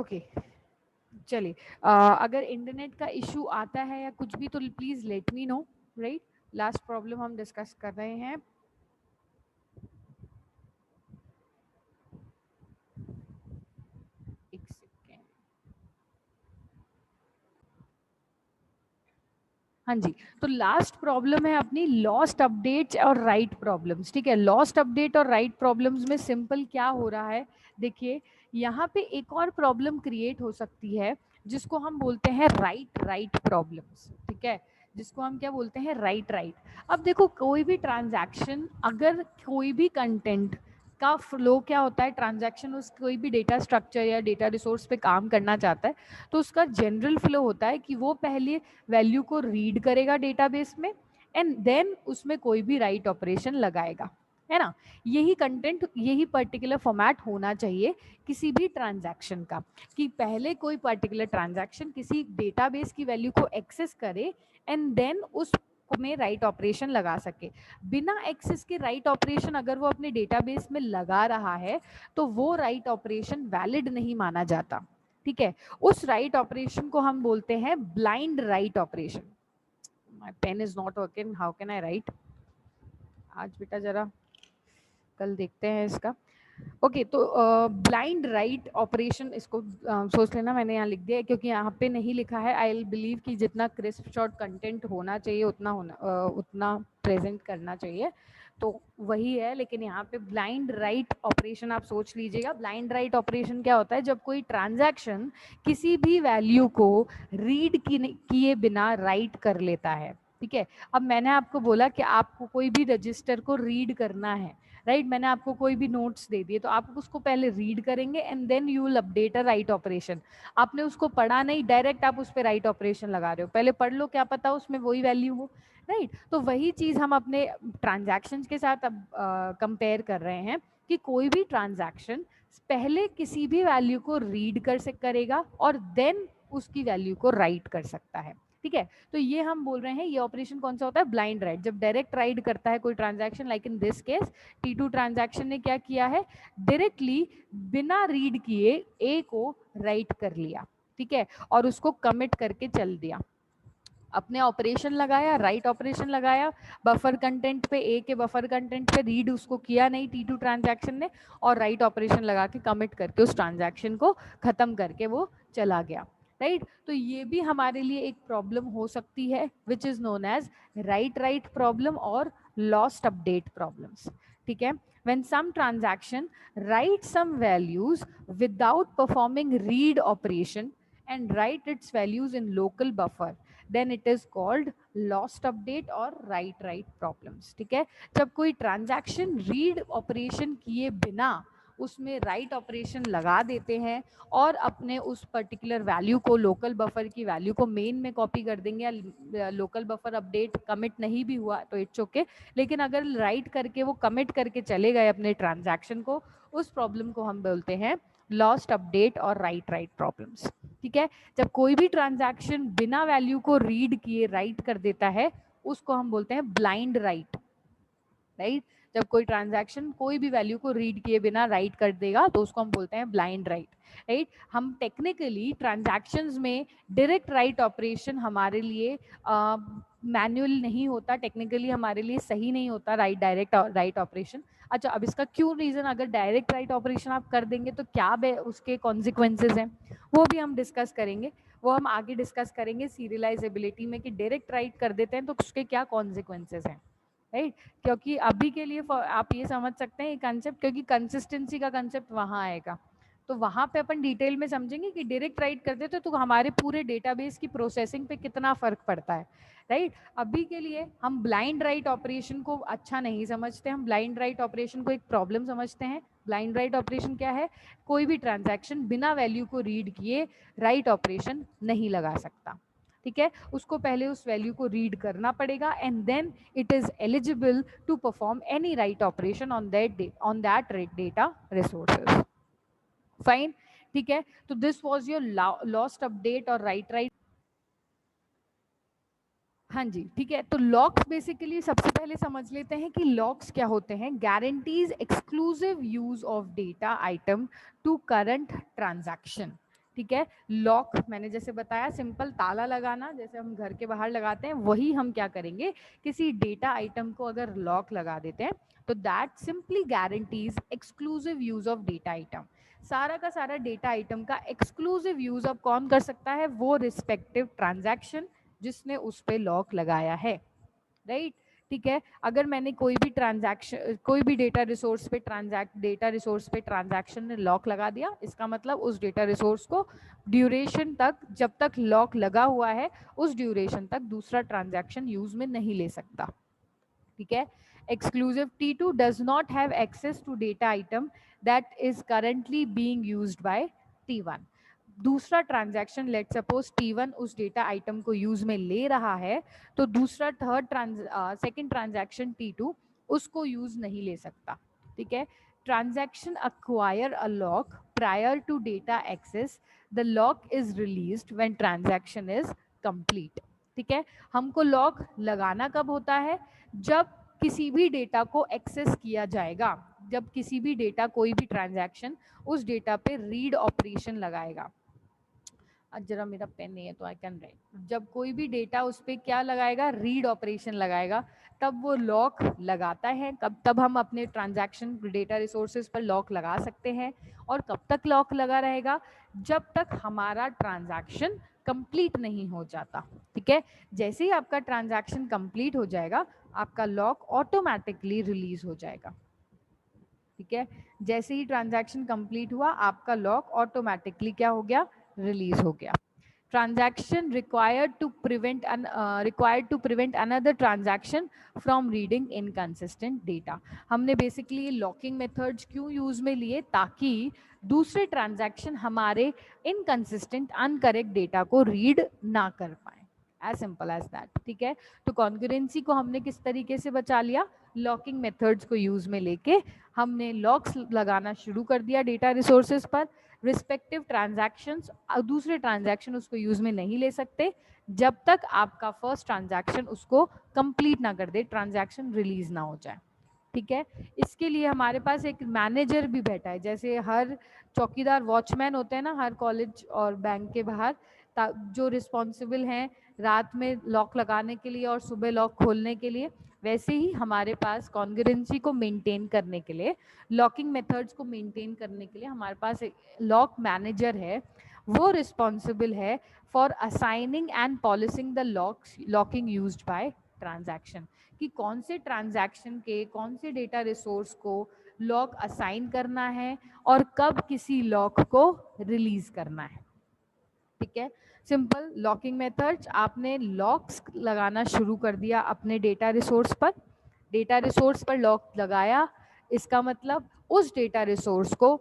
Okay चलिए, अगर internet का इशू आता है या कुछ भी तो please let me know, right. Last problem हम डिस्कस कर रहे हैं। एक सेकेंड। हाँ जी, तो लास्ट प्रॉब्लम है अपनी लॉस्ट अपडेट्स और राइट प्रॉब्लम्स। ठीक है, लॉस्ट अपडेट और राइट प्रॉब्लम्स में सिंपल क्या हो रहा है, देखिए यहाँ पे एक और प्रॉब्लम क्रिएट हो सकती है जिसको हम बोलते हैं राइट राइट प्रॉब्लम्स। ठीक है, जिसको हम क्या बोलते हैं, राइट राइट। अब देखो कोई भी ट्रांजैक्शन, अगर कोई भी कंटेंट का फ्लो क्या होता है, ट्रांजैक्शन उस कोई भी डेटा स्ट्रक्चर या डेटा रिसोर्स पे काम करना चाहता है तो उसका जनरल फ्लो होता है कि वो पहले वैल्यू को रीड करेगा डेटाबेस में एंड देन उसमें कोई भी राइट ऑपरेशन लगाएगा, है ना। यही कंटेंट, यही पर्टिकुलर फॉर्मेट होना चाहिए किसी भी ट्रांजैक्शन का, कि पहले कोई पर्टिकुलर ट्रांजैक्शन किसी डेटाबेस की वैल्यू को एक्सेस करे एंड देन उस में राइट ऑपरेशन लगा सके। बिना एक्सेस के राइट ऑपरेशन अगर वो अपने डेटाबेस में लगा रहा है तो वो राइट ऑपरेशन वैलिड नहीं माना जाता। ठीक है, उस राइट ऑपरेशन को हम बोलते हैं blind write operation. My pen is not working, how can I write. आज बेटा जरा कल देखते हैं इसका। ओके तो ब्लाइंड राइट ऑपरेशन, इसको सोच लेना, मैंने यहाँ लिख दिया है क्योंकि यहाँ पे नहीं लिखा है। आई विल बिलीव कि जितना क्रिस्प शॉर्ट कंटेंट होना चाहिए उतना प्रेजेंट करना चाहिए, तो वही है। लेकिन यहाँ पे ब्लाइंड राइट ऑपरेशन आप सोच लीजिएगा। ब्लाइंड राइट ऑपरेशन क्या होता है, जब कोई ट्रांजैक्शन किसी भी वैल्यू को रीड किए बिना राइट कर लेता है। ठीक है, अब मैंने आपको बोला कि आपको कोई भी रजिस्टर को रीड करना है, राइट। मैंने आपको कोई भी नोट्स दे दिए तो आप उसको पहले रीड करेंगे and then you will update a write operation. आपने उसको पढ़ा नहीं, डायरेक्ट आप उस पर राइट ऑपरेशन लगा रहे हो। पहले पढ़ लो, क्या पता उसमें वही वैल्यू हो, राइट। तो वही चीज हम अपने ट्रांजैक्शंस के साथ अब कंपेयर कर रहे हैं कि कोई भी ट्रांजैक्शन पहले किसी भी वैल्यू को रीड करेगा और देन उसकी वैल्यू को राइट कर सकता है। ठीक है, तो ये हम बोल रहे हैं, ये ऑपरेशन कौन सा होता है, ब्लाइंड राइट। जब डायरेक्ट राइट करता है कोई transaction, like in this case T2 transaction ने क्या किया है, डायरेक्टली बिना रीड किए ए को राइट कर लिया। ठीक है, और उसको कमिट करके चल दिया, अपने ऑपरेशन लगाया, राइट ऑपरेशन लगाया बफर कंटेंट पे, ए के बफर कंटेंट पे, रीड उसको किया नहीं T2 ट्रांजैक्शन ने, और राइट ऑपरेशन लगा के कमिट करके उस ट्रांजैक्शन को खत्म करके वो चला गया, राइट। तो ये भी हमारे लिए एक प्रॉब्लम हो सकती है which is known as write write problem और लॉस्ट अपडेट प्रॉब्लम्स। ठीक है, when some transaction write some values without performing read operation and write its values in local buffer, then it is called lost update और write write problems। ठीक है, जब कोई transaction read operation किए बिना उसमें राइट ऑपरेशन लगा देते हैं और अपने उस पर्टिकुलर वैल्यू को, लोकल बफर की वैल्यू को मेन में कॉपी कर देंगे, या लोकल बफर अपडेट कमिट नहीं भी हुआ तो इट्स ओके, लेकिन अगर राइट करके वो कमिट करके चले गए अपने ट्रांजैक्शन को, उस प्रॉब्लम को हम बोलते हैं लॉस्ट अपडेट और राइट राइट प्रॉब्लम्स। ठीक है, जब कोई भी ट्रांजैक्शन बिना वैल्यू को रीड किए राइट कर देता है उसको हम बोलते हैं ब्लाइंड राइट, राइट। जब कोई ट्रांजैक्शन कोई भी वैल्यू को रीड किए बिना राइट कर देगा तो उसको हम बोलते हैं ब्लाइंड राइट, राइट। हम टेक्निकली ट्रांजैक्शंस में डायरेक्ट राइट ऑपरेशन हमारे लिए मैनुअल नहीं होता, टेक्निकली हमारे लिए सही नहीं होता राइट, डायरेक्ट राइट ऑपरेशन। अच्छा, अब इसका क्यों रीजन, अगर डायरेक्ट राइट ऑपरेशन आप कर देंगे तो क्या उसके कॉन्सिक्वेंसेज हैं वो भी हम डिस्कस करेंगे, वो हम आगे डिस्कस करेंगे सीरियलाइजेबिलिटी में, कि डायरेक्ट राइट कर देते हैं तो उसके क्या कॉन्सिक्वेंसेज हैं, राइट। क्योंकि अभी के लिए आप ये समझ सकते हैं ये कंसेप्ट, क्योंकि कंसिस्टेंसी का कंसेप्ट वहाँ आएगा तो वहाँ पे अपन डिटेल में समझेंगे कि डायरेक्ट राइट करते तो हमारे पूरे डेटाबेस की प्रोसेसिंग पे कितना फर्क पड़ता है, राइट। अभी के लिए हम ब्लाइंड राइट ऑपरेशन को अच्छा नहीं समझते, हम ब्लाइंड राइट ऑपरेशन को एक प्रॉब्लम समझते हैं। ब्लाइंड राइट ऑपरेशन क्या है, कोई भी ट्रांजैक्शन बिना वैल्यू को रीड किए राइट ऑपरेशन नहीं लगा सकता। ठीक है, उसको पहले उस वैल्यू को रीड करना पड़ेगा and then it is eligible to perform any write operation on that data resources. Fine, ठीक है। तो this was your lost update और राइट राइट। हाँ जी, ठीक है। तो लॉक्स बेसिकली सबसे पहले समझ लेते हैं कि लॉक्स क्या होते हैं। Guarantees exclusive use of data item to current transaction. ठीक है। लॉक मैंने जैसे बताया सिंपल ताला लगाना, जैसे हम घर के बाहर लगाते हैं, वही हम क्या करेंगे, किसी डेटा आइटम को अगर लॉक लगा देते हैं तो that simply guarantees exclusive use of data item. सारा का सारा डेटा आइटम का एक्सक्लूसिव यूज अब कौन कर सकता है, वो रिस्पेक्टिव ट्रांजैक्शन जिसने उस पे लॉक लगाया है, राइट। ठीक है, अगर मैंने कोई भी ट्रांजैक्शन, कोई भी डेटा रिसोर्स पे ट्रांजैक्शन ने लॉक लगा दिया, इसका मतलब उस डेटा रिसोर्स को ड्यूरेशन तक, जब तक लॉक लगा हुआ है उस ड्यूरेशन तक दूसरा ट्रांजैक्शन यूज में नहीं ले सकता। ठीक है। Exclusive T2 does not have access to data item that is currently being used by T1। दूसरा ट्रांजैक्शन, लेट सपोज T1 उस डेटा आइटम को यूज में ले रहा है, तो दूसरा सेकंड ट्रांजैक्शन T2 उसको यूज नहीं ले सकता। ठीक है। Transaction acquire a lock prior to data access, the lock is released when transaction is complete. ठीक है, हमको लॉक लगाना कब होता है, जब किसी भी डेटा को एक्सेस किया जाएगा, जब किसी भी डेटा, कोई भी ट्रांजैक्शन उस डेटा पे रीड ऑपरेशन लगाएगा। आज जरा मेरा पेन नहीं है तो आई कैन राइट, जब कोई भी डेटा उस पर क्या लगाएगा, रीड ऑपरेशन लगाएगा, तब वो लॉक लगाता है। कब, तब हम अपने ट्रांजैक्शन डेटा रिसोर्सेज पर लॉक लगा सकते हैं। और कब तक लॉक लगा रहेगा, जब तक हमारा ट्रांजैक्शन कंप्लीट नहीं हो जाता। ठीक है, जैसे ही आपका ट्रांजैक्शन कंप्लीट हो जाएगा, आपका लॉक ऑटोमेटिकली रिलीज हो जाएगा। ठीक है, जैसे ही ट्रांजैक्शन कंप्लीट हुआ, आपका लॉक ऑटोमेटिकली क्या हो गया, रिलीज हो गया। Transaction required to prevent another transaction from reading inconsistent data. हमने बेसिकली लॉकिंग मेथड्स क्यों यूज में लिए, ताकि दूसरे ट्रांजैक्शन हमारे इनकंसिस्टेंट अनकरेक्ट डेटा को रीड ना कर पाए, एज सिंपल एज दैट। ठीक है, तो कॉन्करेंसी को हमने किस तरीके से बचा लिया, लॉकिंग मेथड्स को यूज में लेके हमने लॉक्स लगाना शुरू कर दिया डेटा रिसोर्सेज पर। रिस्पेक्टिव ट्रांजैक्शंस, दूसरे ट्रांजैक्शन उसको यूज में नहीं ले सकते जब तक आपका फर्स्ट ट्रांजैक्शन उसको कंप्लीट ना कर दे, ट्रांजैक्शन रिलीज ना हो जाए। ठीक है, इसके लिए हमारे पास एक मैनेजर भी बैठा है, जैसे हर चौकीदार वॉचमैन होते हैं ना हर कॉलेज और बैंक के बाहर, जो रिस्पॉन्सिबल हैं रात में लॉक लगाने के लिए और सुबह लॉक खोलने के लिए, वैसे ही हमारे पास कॉन्ग्रुएंसी को मेंटेन करने के लिए, लॉकिंग मेथड्स को मेंटेन करने के लिए हमारे पास एक लॉक मैनेजर है। वो रिस्पॉन्सिबल है for assigning and policing the locking used by transaction, कि कौन से ट्रांजैक्शन के कौन से डेटा रिसोर्स को लॉक असाइन करना है और कब किसी लॉक को रिलीज करना है। ठीक है, सिंपल लॉकिंग मेथड्स, आपने लॉक्स लगाना शुरू कर दिया अपने डेटा रिसोर्स पर, डेटा रिसोर्स पर लॉक लगाया, इसका मतलब उस डेटा रिसोर्स को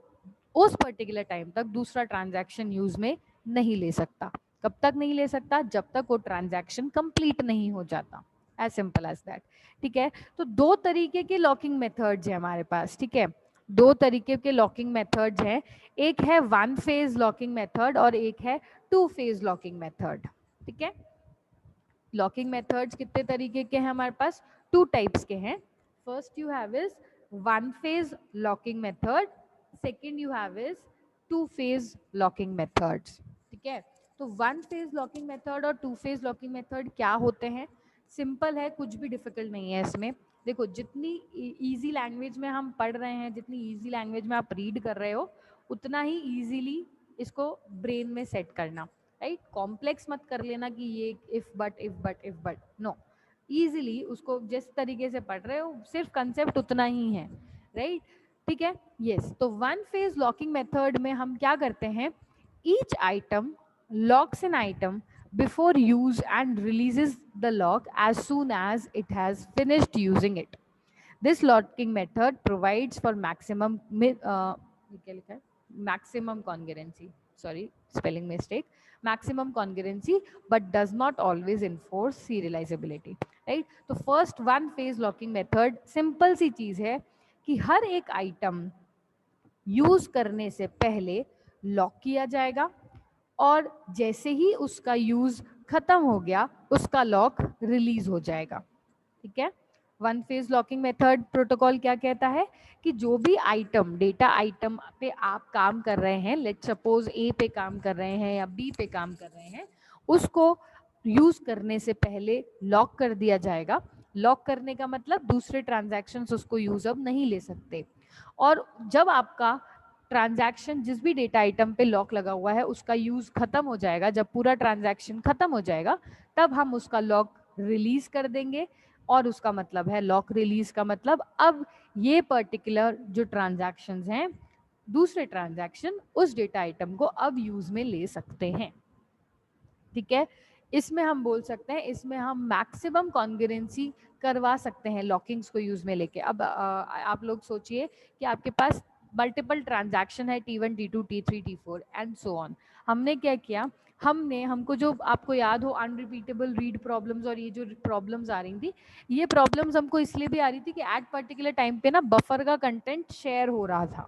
उस पर्टिकुलर टाइम तक दूसरा ट्रांजैक्शन यूज में नहीं ले सकता। कब तक नहीं ले सकता, जब तक वो ट्रांजैक्शन कंप्लीट नहीं हो जाता, एज सिंपल एज दैट। ठीक है, तो दो तरीके के लॉकिंग मेथड्स हैं हमारे पास। ठीक है, दो तरीके के लॉकिंग मेथड्स हैं, एक है वन फेज लॉकिंग मेथड और एक है टू फेज लॉकिंग मेथड। ठीक है, लॉकिंग मेथड्स कितने तरीके के हैं हमारे पास, टू टाइप्स के हैं। First you have is one phase locking method, second you have is two phase locking methods. ठीक है, तो वन फेज लॉकिंग मेथड और टू फेज लॉकिंग मेथड क्या होते हैं, सिंपल है, कुछ भी डिफिकल्ट नहीं है इसमें। देखो, जितनी इजी लैंग्वेज में हम पढ़ रहे हैं, जितनी इजी लैंग्वेज में आप रीड कर रहे हो, उतना ही इजीली इसको ब्रेन में सेट करना, राइट। कॉम्प्लेक्स मत कर लेना कि ये इफ बट, नो, इजीली उसको जिस तरीके से पढ़ रहे हो सिर्फ कंसेप्ट उतना ही है, राइट। ठीक है, यस। तो वन फेज लॉकिंग मेथड में हम क्या करते हैं, each item locks an item before use and releases the lock as soon as it has finished using it. This locking method provides for maximum congruency, sorry, spelling mistake, maximum congruency, but does not always enforce serializability, right। तो first one phase locking method simple सी चीज है कि हर एक item use करने से पहले lock किया जाएगा और जैसे ही उसका यूज खत्म हो गया, उसका लॉक रिलीज हो जाएगा। ठीक है, one phase locking method protocol क्या कहता है कि जो भी आइटम, डेटा आइटम पे आप काम कर रहे हैं, लेट सपोज ए पे काम कर रहे हैं या बी पे काम कर रहे हैं, उसको यूज करने से पहले लॉक कर दिया जाएगा। लॉक करने का मतलब दूसरे ट्रांजैक्शंस उसको यूज अब नहीं ले सकते। और जब आपका ट्रांजैक्शन जिस भी डेटा आइटम पे लॉक लगा हुआ है उसका यूज खत्म हो जाएगा, जब पूरा ट्रांजैक्शन खत्म हो जाएगा तब हम उसका लॉक रिलीज कर देंगे। और उसका मतलब है लॉक रिलीज का मतलब अब ये पर्टिकुलर जो ट्रांजैक्शंस हैं, दूसरे ट्रांजैक्शन उस डेटा आइटम को अब यूज में ले सकते हैं। ठीक है, इसमें हम बोल सकते हैं, इसमें हम मैक्सिमम कॉन्ग्रुएंसी करवा सकते हैं लॉकिंग्स को यूज में लेके। अब आप लोग सोचिए कि आपके पास मल्टीपल ट्रांजैक्शन है T1 T2 T3 T4 and so on. हमने क्या किया, हमको जो आपको याद हो अनरिपीटेबल रीड प्रॉब्लम्स और ये जो प्रॉब्लम्स आ रही थी, ये प्रॉब्लम्स हमको इसलिए भी आ रही थी कि एट पर्टिकुलर टाइम पे ना बफर का कंटेंट शेयर हो रहा था,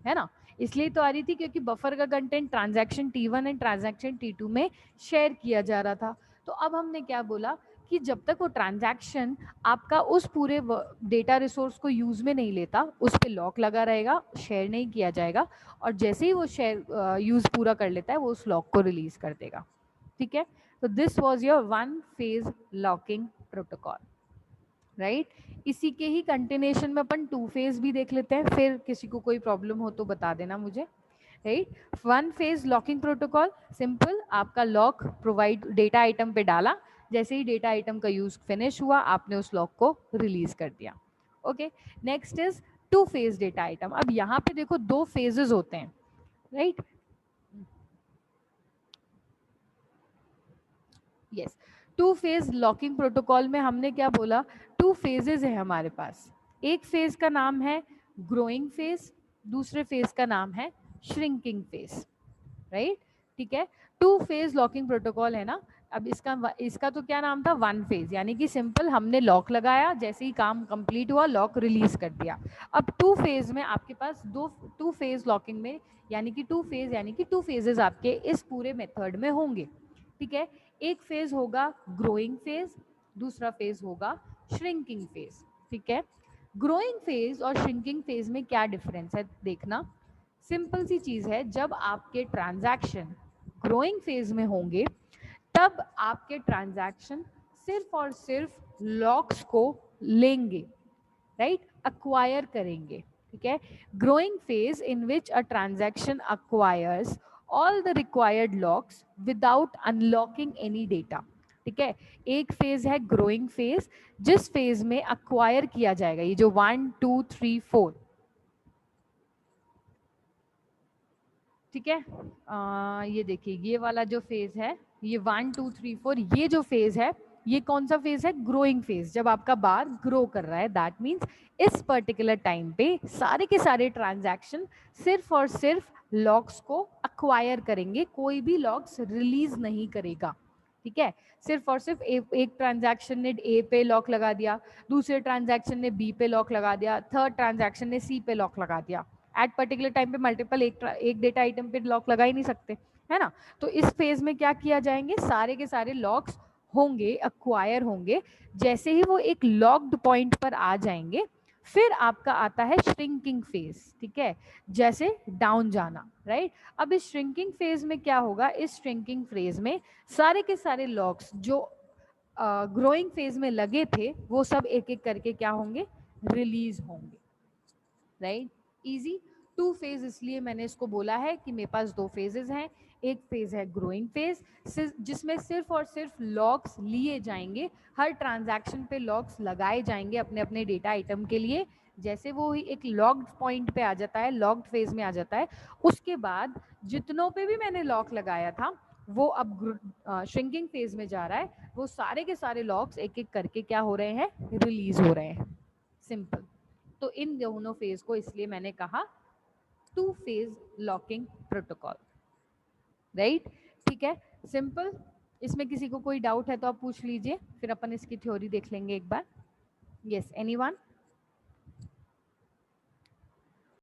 है ना। इसलिए तो आ रही थी क्योंकि बफर का content transaction T1 and transaction T2 में शेयर किया जा रहा था। तो अब हमने क्या बोला कि जब तक वो ट्रांजैक्शन आपका उस पूरे डेटा रिसोर्स को यूज में नहीं लेता, उस पर लॉक लगा रहेगा, शेयर नहीं किया जाएगा। और जैसे ही वो शेयर यूज पूरा कर लेता है वो उस लॉक को रिलीज कर देगा। ठीक है, तो this was your one phase locking protocol, right. इसी के ही कंटिन्यूएशन में अपन टू फेज भी देख लेते हैं, फिर किसी को कोई प्रॉब्लम हो तो बता देना मुझे, right. One phase locking protocol simple, आपका लॉक प्रोवाइड डेटा आइटम पे डाला, जैसे ही डेटा आइटम का यूज फिनिश हुआ आपने उस लॉक को रिलीज कर दिया। Okay, next is two phase data item. अब यहाँ पे देखो दो फेजेस होते हैं, right. Yes, two phase locking protocol में हमने क्या बोला, टू फेजेस है हमारे पास। एक फेज का नाम है ग्रोइंग फेज, दूसरे फेज का नाम है श्रिंकिंग फेज, राइट। ठीक है, टू फेज लॉकिंग प्रोटोकॉल है ना। अब इसका इसका तो क्या नाम था, वन फेज, यानी कि सिंपल हमने लॉक लगाया, जैसे ही काम कंप्लीट हुआ लॉक रिलीज कर दिया। अब टू फेज में आपके पास दो, टू फेज लॉकिंग में यानी कि टू फेज यानी कि टू फेजेस आपके इस पूरे मेथड में होंगे। ठीक है, एक फेज होगा ग्रोइंग फेज, दूसरा फेज होगा श्रिंकिंग फेज। ठीक है, ग्रोइंग फेज और श्रिंकिंग फेज में क्या डिफरेंस है देखना। सिंपल सी चीज है, जब आपके ट्रांजैक्शन ग्रोइंग फेज में होंगे तब आपके ट्रांजैक्शन सिर्फ और सिर्फ लॉक्स को लेंगे, राइट, acquire करेंगे। ठीक है, growing phase in which a transaction acquires all the required locks without unlocking any data। ठीक है, एक फेज है ग्रोइंग फेज, जिस फेज में अक्वायर किया जाएगा ये जो 1 2 3 4। ठीक है, ये देखिए ये वाला जो फेज है, ये 1 2 3 4, ये जो फेज है ये कौन सा फेज है, ग्रोइंग फेज। जब आपका बार ग्रो कर रहा है दैट मीन्स इस पर्टिकुलर टाइम पे सारे के सारे ट्रांजैक्शन सिर्फ और सिर्फ लॉक्स को अक्वायर करेंगे, कोई भी लॉक्स रिलीज नहीं करेगा। ठीक है, सिर्फ और सिर्फ एक ट्रांजैक्शन ने ए पे लॉक लगा दिया, दूसरे ट्रांजैक्शन ने बी पे लॉक लगा दिया, थर्ड ट्रांजैक्शन ने सी पे लॉक लगा दिया। एट पर्टिकुलर टाइम पे मल्टीपल एक डेटा आइटम पे लॉक लगा ही नहीं सकते, है ना। तो इस फेज में क्या किया जाएंगे, सारे के सारे लॉक्स होंगे, अक्वायर होंगे। जैसे ही वो एक लॉक्ड पॉइंट पर आ जाएंगे फिर आपका आता है श्रिंकिंग फेज। ठीक है, जैसे डाउन जाना, राइट। अब इस श्रिंकिंग फेज में क्या होगा, इस श्रिंकिंग फेज में सारे के सारे लॉक्स जो ग्रोइंग फेज में लगे थे वो सब एक एक करके क्या होंगे, रिलीज होंगे, राइट। इजी। टू फेज इसलिए मैंने इसको बोला है कि मेरे पास दो फेजेस हैं, एक फेज है ग्रोइंग फेज जिसमें सिर्फ और सिर्फ लॉक्स लिए जाएंगे, हर ट्रांजैक्शन पे लॉक्स लगाए जाएंगे अपने अपने डेटा आइटम के लिए। जैसे वो ही एक लॉक्ड पॉइंट पे आ जाता है, लॉक्ड फेज में आ जाता है, उसके बाद जितनों पे भी मैंने लॉक लगाया था वो अब श्रिंकिंग फेज में जा रहा है, वो सारे के सारे लॉक्स एक एक करके क्या हो रहे हैं, रिलीज हो रहे हैं। सिंपल। तो इन दोनों फेज को इसलिए मैंने कहा two phase locking protocol, right. ठीक है, सिंपल। इसमें किसी को कोई डाउट है तो आप पूछ लीजिए, फिर अपन इसकी थ्योरी देख लेंगे एक बार। Yes, anyone.